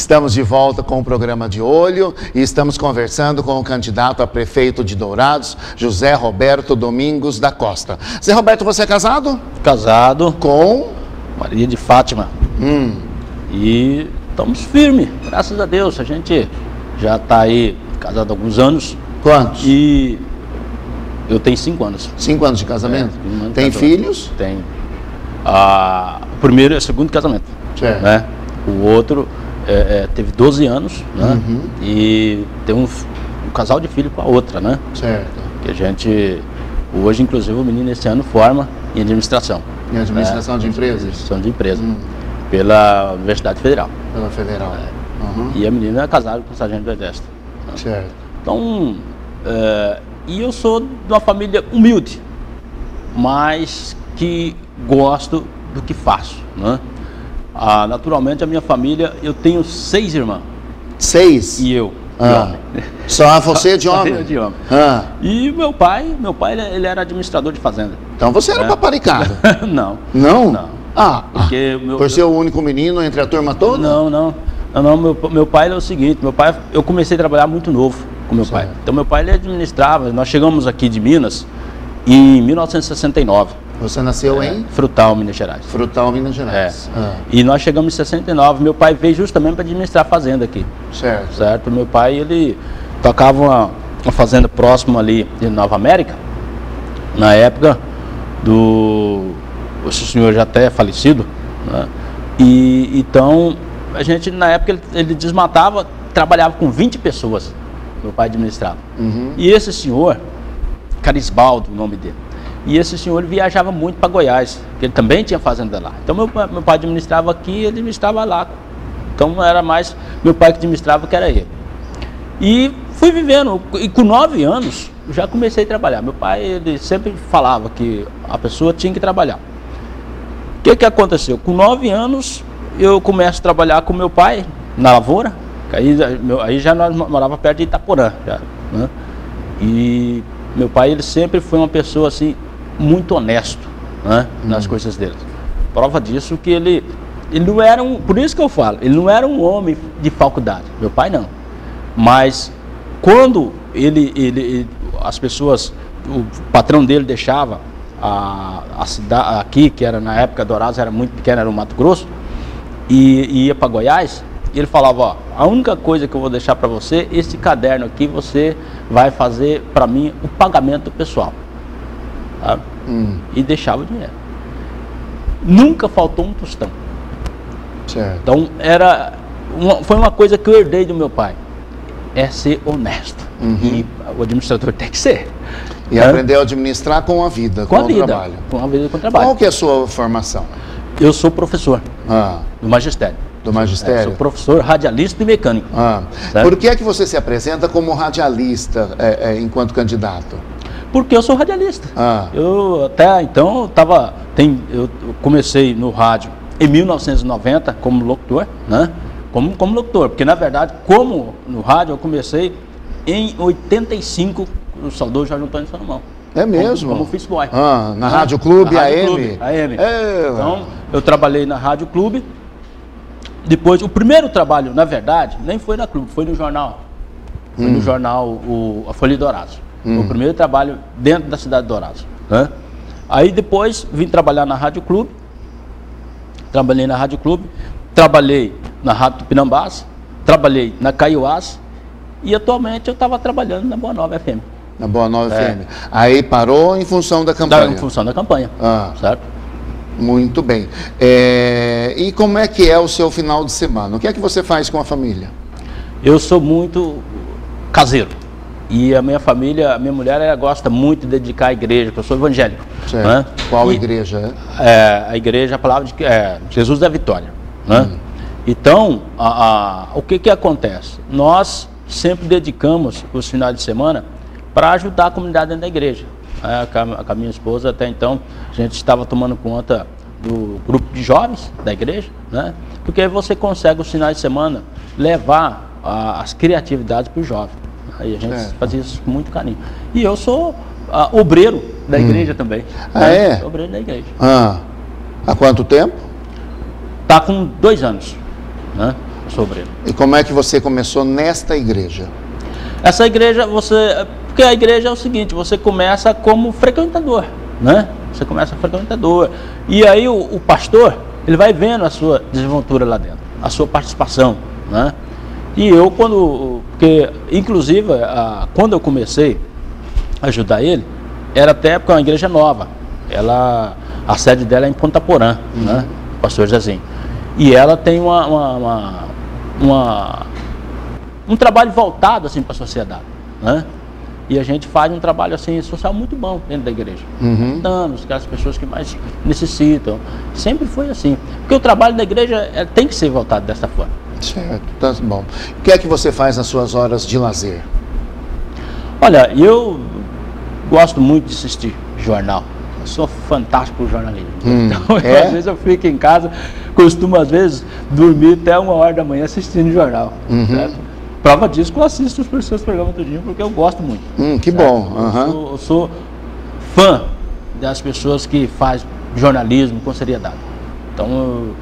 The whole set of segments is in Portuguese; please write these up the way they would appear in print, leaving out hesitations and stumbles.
Estamos de volta com o programa De Olho e estamos conversando com o candidato a prefeito de Dourados, José Roberto Domingos da Costa. Zé Roberto, você é casado? Casado. Com? Maria de Fátima. E estamos firmes, graças a Deus. A gente já está aí casado há alguns anos. Quantos? E eu tenho 5 anos. 5 anos de casamento? Tem filhos? Tenho. O primeiro é o segundo casamento. Certo. Né? O outro teve 12 anos, né? E tem um casal de filhos com a outra, né? Certo. Que a gente, hoje inclusive o menino esse ano forma em administração. Em administração de empresas? Administração de empresas, pela Universidade Federal. Pela Federal. E a menina é casada com o sargento do Exército. Certo. Então, e eu sou de uma família humilde, mas que gosto do que faço, né? Naturalmente, a minha família, eu tenho 6 irmãos. 6? E eu, de homem. Só você de homem? Só eu de homem. E meu pai ele era administrador de fazenda. Então você era paparicado? Não. Não? Não. Porque por ser o único menino entre a turma toda? Não. Meu pai é o seguinte, eu comecei a trabalhar muito novo com meu pai. Então meu pai ele administrava, nós chegamos aqui de Minas em 1969. Você nasceu em? Frutal, Minas Gerais. Frutal, Minas Gerais. E nós chegamos em 69, meu pai veio justamente para administrar a fazenda aqui. Certo. Meu pai, ele tocava uma fazenda próxima ali de Nova América, na época esse senhor já até é falecido, né? E então, a gente na época ele desmatava, trabalhava com 20 pessoas, meu pai administrava. E esse senhor, Carisbaldo, o nome dele, e esse senhor viajava muito para Goiás, porque ele também tinha fazenda lá. Então meu pai administrava aqui e ele administrava lá. Então era mais meu pai que administrava que era ele. E fui vivendo, e com 9 anos eu já comecei a trabalhar. Meu pai ele sempre falava que a pessoa tinha que trabalhar. O que aconteceu? Com 9 anos eu começo a trabalhar com meu pai na lavoura, aí já nós morava perto de Itaporã, já, né? E meu pai ele sempre foi uma pessoa assim muito honesto, né, nas coisas dele. Prova disso que ele não era por isso que eu falo, ele não era um homem de faculdade, meu pai não. Mas quando as pessoas, o patrão dele deixava a cidade aqui, que era na época Dourados era muito pequena, era o Mato Grosso, e ia para Goiás, e ele falava, ó, a única coisa que eu vou deixar para você, esse caderno aqui, você vai fazer para mim o pagamento pessoal. Tá? E deixava o dinheiro. Nunca faltou um tostão. Certo. Então, foi uma coisa que eu herdei do meu pai. É ser honesto. E o administrador tem que ser. E aprendeu a administrar com a vida, com o trabalho. Com a vida, com o trabalho. Qual que é a sua formação? Eu sou professor do magistério. Do magistério? Sou professor, radialista e mecânico. Por que é que você se apresenta como radialista enquanto candidato? Porque eu sou radialista. Eu até então eu comecei no rádio em 1990 como locutor, né? Como locutor, porque na verdade, como no rádio, eu comecei em 85 no saudoso Jorge Antônio Salomão. É mesmo? Como office boy. Na Rádio Clube, AM? AM. Então, eu trabalhei na Rádio Clube. Depois, o primeiro trabalho, na verdade, nem foi na Clube, foi no jornal. Foi no jornal, a Folha de Dourados. Foi o primeiro trabalho dentro da cidade de Dourados, né? Aí depois, vim trabalhar na Rádio Clube. Trabalhei na Rádio Clube. Trabalhei na Rádio Tupinambás. Trabalhei na Caiuás. E atualmente eu estava trabalhando na Boa Nova FM. Na Boa Nova FM. Aí parou em função da campanha? Em função da campanha, certo? Muito bem. E como é que é o seu final de semana? O que é que você faz com a família? Eu sou muito caseiro. E a minha família, a minha mulher, ela gosta muito de dedicar à igreja, porque eu sou evangélico. Certo. Né? Qual igreja? A igreja, a palavra de Jesus da Vitória. Né? Então, o que acontece? Nós sempre dedicamos os finais de semana para ajudar a comunidade dentro da igreja. Com a minha esposa, até então, a gente estava tomando conta do grupo de jovens da igreja, né? Porque aí você consegue os finais de semana levar as criatividades para o jovem. Aí a gente fazia isso com muito carinho. E eu sou obreiro da igreja também. Né? Sou obreiro da igreja. Há quanto tempo? Está com 2 anos. Né? sou obreiro. E como é que você começou nesta igreja? Essa igreja, porque a igreja é o seguinte, você começa como frequentador, né? Você começa frequentador. E aí o pastor, ele vai vendo a sua desenvoltura lá dentro, a sua participação, né? E eu porque inclusive quando eu comecei a ajudar ele, era até porque é uma igreja nova. A sede dela é em Ponta Porã, né? Pastor Zezinho. E ela tem um trabalho voltado assim para a sociedade, né? E a gente faz um trabalho assim social muito bom dentro da igreja, ajudando aquelas pessoas que mais necessitam. Sempre foi assim, porque o trabalho da igreja tem que ser voltado dessa forma. Certo, tá bom. O que é que você faz nas suas horas de lazer? Olha, eu gosto muito de assistir jornal. Eu sou fantástico por jornalismo. Então, às vezes eu fico em casa, costumo às vezes dormir até 1h da manhã assistindo jornal. Certo? Prova disso que eu assisto os seus programas todinho, porque eu gosto muito. Que certo? Bom. Eu sou fã das pessoas que fazem jornalismo com seriedade. Então,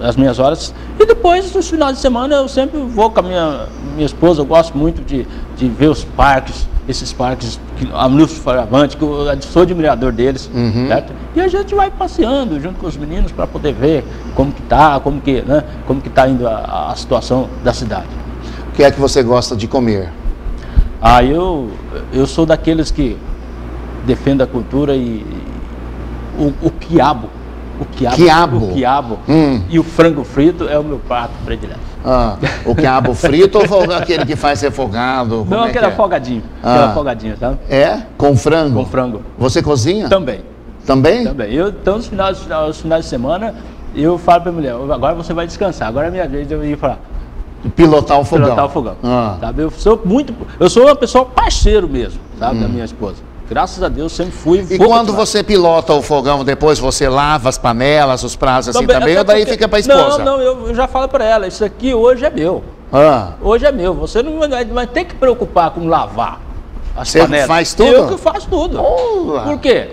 as minhas horas... E depois, nos finais de semana, eu sempre vou com a minha esposa. Eu gosto muito de ver os parques, esses parques, a Nilson Faravante, que eu sou admirador deles, certo? E a gente vai passeando junto com os meninos para poder ver como que tá, como que tá indo a situação da cidade. O que é que você gosta de comer? Eu sou daqueles que defendem a cultura e o quiabo. O quiabo e o frango frito é o meu prato predileto. O quiabo frito ou aquele que faz refogado? Não, aquele afogadinho. Aquele afogadinho, tá? É? Com frango? Com frango. Você cozinha? Também. Também? Também. Então, nos finais de semana, eu falo para a mulher, agora você vai descansar, agora é minha vez de eu ir falar. Pilotar o fogão. Pilotar o fogão. Sabe? Eu sou uma pessoa parceiro mesmo, sabe, da minha esposa. Graças a Deus, sempre fui. E quando você pilota o fogão, depois você lava as panelas, os pratos assim também, ou daí fica para a esposa? Não, eu já falo para ela, isso aqui hoje é meu. Hoje é meu, você não vai ter que preocupar com lavar as panelas. Você faz tudo? Eu que faço tudo. Por quê?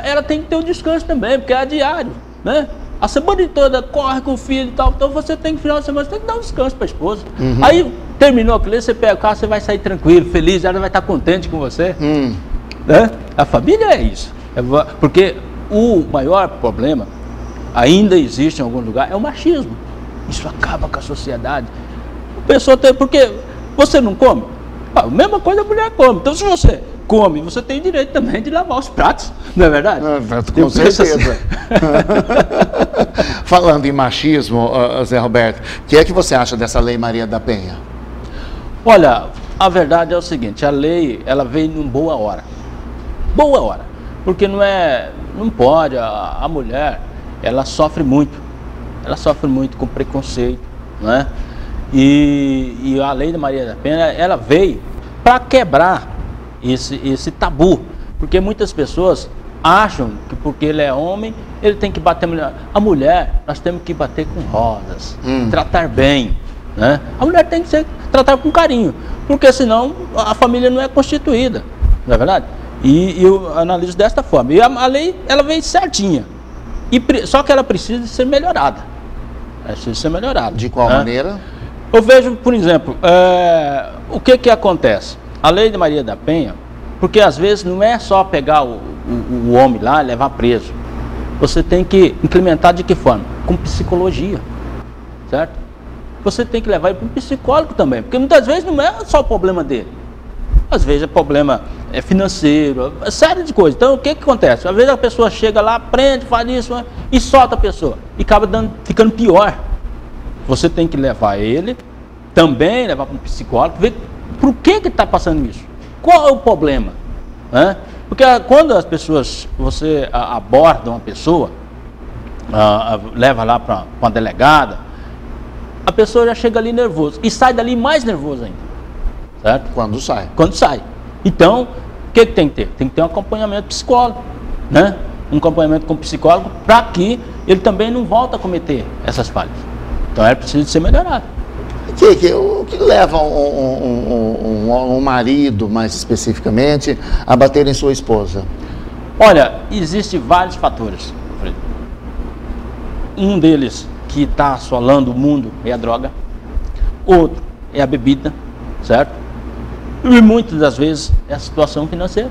Ela tem que ter um descanso também, porque é diário, né? A semana toda corre com o filho e tal, então você tem que, final de semana, você tem que dar um descanso para a esposa. Aí, terminou aquilo, você pega o carro, você vai sair tranquilo, feliz, ela vai estar contente com você. Né? A família é isso, porque o maior problema, ainda existe em algum lugar, é o machismo. Isso acaba com a sociedade. A pessoa porque você não come, a mesma coisa a mulher come. Então se você come, você tem direito também de lavar os pratos, não é verdade? Com certeza. Falando em machismo, Zé Roberto, o que é que você acha dessa Lei Maria da Penha? Olha, a verdade é o seguinte, a lei, ela veio em boa hora. Boa hora, porque não pode, a mulher, ela sofre muito com preconceito, né? E a Lei da Maria da Penha, ela veio para quebrar esse tabu, porque muitas pessoas acham que porque ele é homem, ele tem que bater a mulher. A mulher, nós temos que bater com rosas, tratar bem, né? A mulher tem que ser tratada com carinho, porque senão a família não é constituída, não é verdade? E eu analiso desta forma. E a lei, ela vem certinha. Só que ela precisa ser melhorada. Ela precisa ser melhorada. De qual maneira? Eu vejo, por exemplo, o que acontece? A Lei de Maria da Penha, porque às vezes não é só pegar o homem lá e levar preso. Você tem que implementar de que forma? Com psicologia. Certo? Você tem que levar ele para um psicólogo também. Porque muitas vezes não é só o problema dele. Às vezes é problema financeiro, série de coisas. Então o que acontece? Às vezes a pessoa chega lá, prende, faz isso e solta a pessoa. E acaba ficando pior. Você tem que levar ele, também levar para um psicólogo, ver por que está passando isso. Qual é o problema? Porque quando as pessoas, você aborda uma pessoa, leva lá para uma delegada, a pessoa já chega ali nervoso e sai dali mais nervoso ainda. Certo? Quando sai. Quando sai. Então, o que tem que ter? Tem que ter um acompanhamento psicólogo, né? Um acompanhamento com o psicólogo para que ele também não volte a cometer essas falhas. Então, ela precisa ser melhorada. O que leva um marido, mais especificamente, a bater em sua esposa? Olha, existem vários fatores. Um deles que está assolando o mundo é a droga. outro é a bebida, certo? E muitas das vezes é a situação financeira,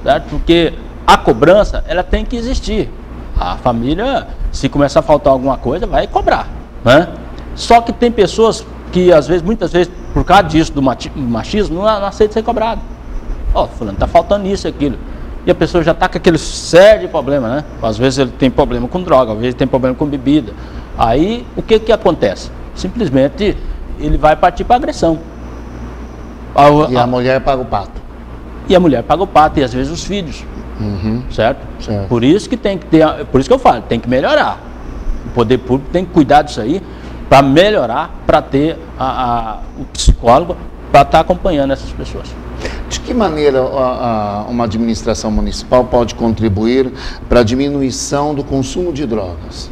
certo? Porque a cobrança, ela tem que existir. A família, se começar a faltar alguma coisa, vai cobrar, né? Só que tem pessoas que, às vezes, muitas vezes, por causa disso, do machismo, não aceita ser cobrado. Ó, fulano, tá faltando isso e aquilo. E a pessoa já está com aquele sério de problema, né? Às vezes ele tem problema com droga, às vezes tem problema com bebida. Aí, o que acontece? Simplesmente, ele vai partir para agressão. E a mulher paga o pato. E a mulher paga o pato, e às vezes os filhos. Certo? Por isso que tem que ter, por isso que eu falo, tem que melhorar. O poder público tem que cuidar disso aí, para melhorar, para ter o psicólogo, para estar acompanhando essas pessoas. De que maneira uma administração municipal pode contribuir para a diminuição do consumo de drogas?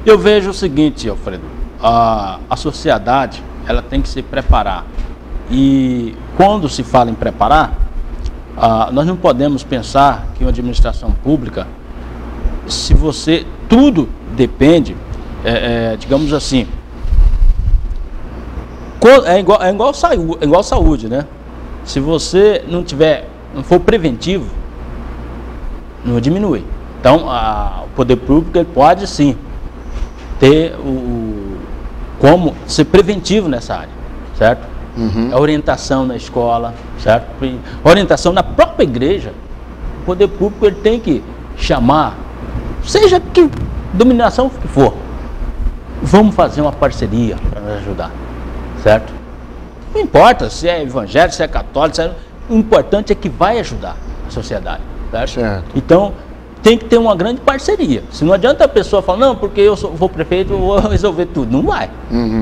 Eu vejo o seguinte, Alfredo, a sociedade, ela tem que se preparar. E quando se fala em preparar, nós não podemos pensar que uma administração pública, se você, tudo depende, digamos assim, é igual saúde, né? Se você não for preventivo, não diminui. Então, o poder público, ele pode sim ter como ser preventivo nessa área, certo? A orientação na escola, certo? A orientação na própria igreja. O poder público, ele tem que chamar, seja que dominação que for, vamos fazer uma parceria para nos ajudar, certo? Não importa se é evangélico, se é católico, o importante é que vai ajudar a sociedade, certo? Então, tem que ter uma grande parceria. Se não adianta a pessoa falar, não, porque eu vou prefeito, eu vou resolver tudo. Não vai.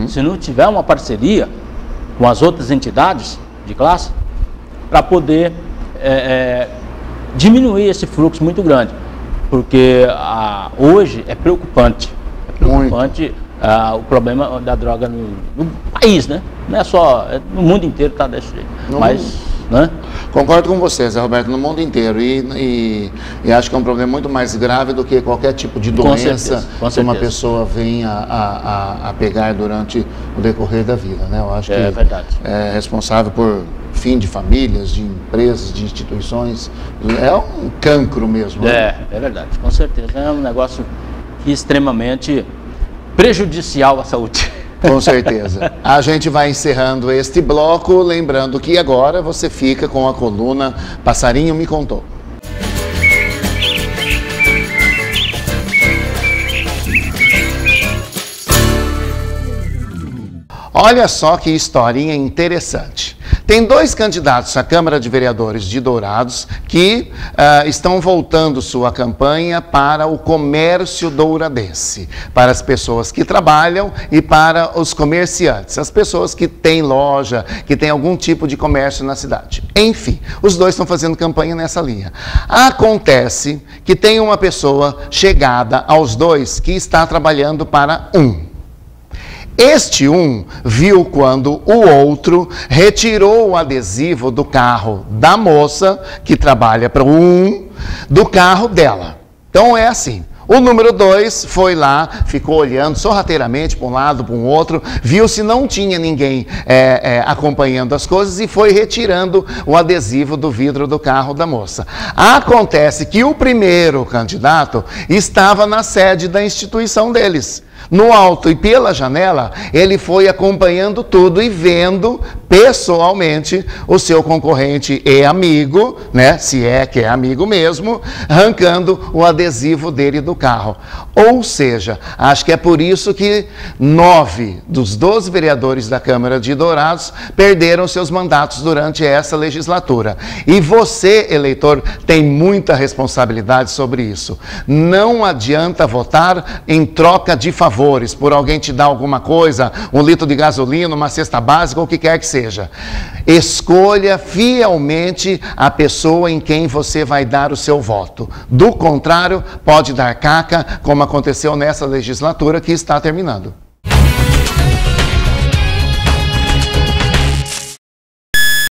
Se não tiver uma parceria com as outras entidades de classe, para poder diminuir esse fluxo muito grande. Porque hoje é preocupante. O problema da droga no país, né? Não é só, no mundo inteiro está desse jeito. Né? Concordo com você, Zé Roberto, no mundo inteiro. E acho que é um problema muito mais grave do que qualquer tipo de doença que uma pessoa venha a pegar durante o decorrer da vida, né? Eu acho que é responsável por fim de famílias, de empresas, de instituições. É um cancro mesmo. Né? É verdade, com certeza. É um negócio extremamente prejudicial à saúde. Com certeza. A gente vai encerrando este bloco, lembrando que agora você fica com a coluna Passarinho Me Contou. Olha só que historinha interessante. Tem dois candidatos à Câmara de Vereadores de Dourados que estão voltando sua campanha para o comércio douradense, para as pessoas que trabalham e para os comerciantes, as pessoas que têm loja, que têm algum tipo de comércio na cidade. Enfim, os dois estão fazendo campanha nessa linha. Acontece que tem uma pessoa chegada aos dois que está trabalhando para um. Este viu quando o outro retirou o adesivo do carro da moça, que trabalha para do carro dela. Então é assim, o número 2 foi lá, ficou olhando sorrateiramente para um lado, para um outro, viu se não tinha ninguém acompanhando as coisas e foi retirando o adesivo do vidro do carro da moça. Acontece que o primeiro candidato estava na sede da instituição deles. No alto e pela janela, ele foi acompanhando tudo e vendo pessoalmente o seu concorrente e amigo, né, se é que é amigo mesmo, arrancando o adesivo dele do carro. Ou seja, acho que é por isso que 9 dos 12 vereadores da Câmara de Dourados perderam seus mandatos durante essa legislatura. E você, eleitor, tem muita responsabilidade sobre isso. Não adianta votar em troca de favores, por alguém te dar alguma coisa, 1 litro de gasolina, uma cesta básica, ou o que quer que seja. Escolha fielmente a pessoa em quem você vai dar o seu voto. Do contrário, pode dar caca, como aconteceu nessa legislatura que está terminando.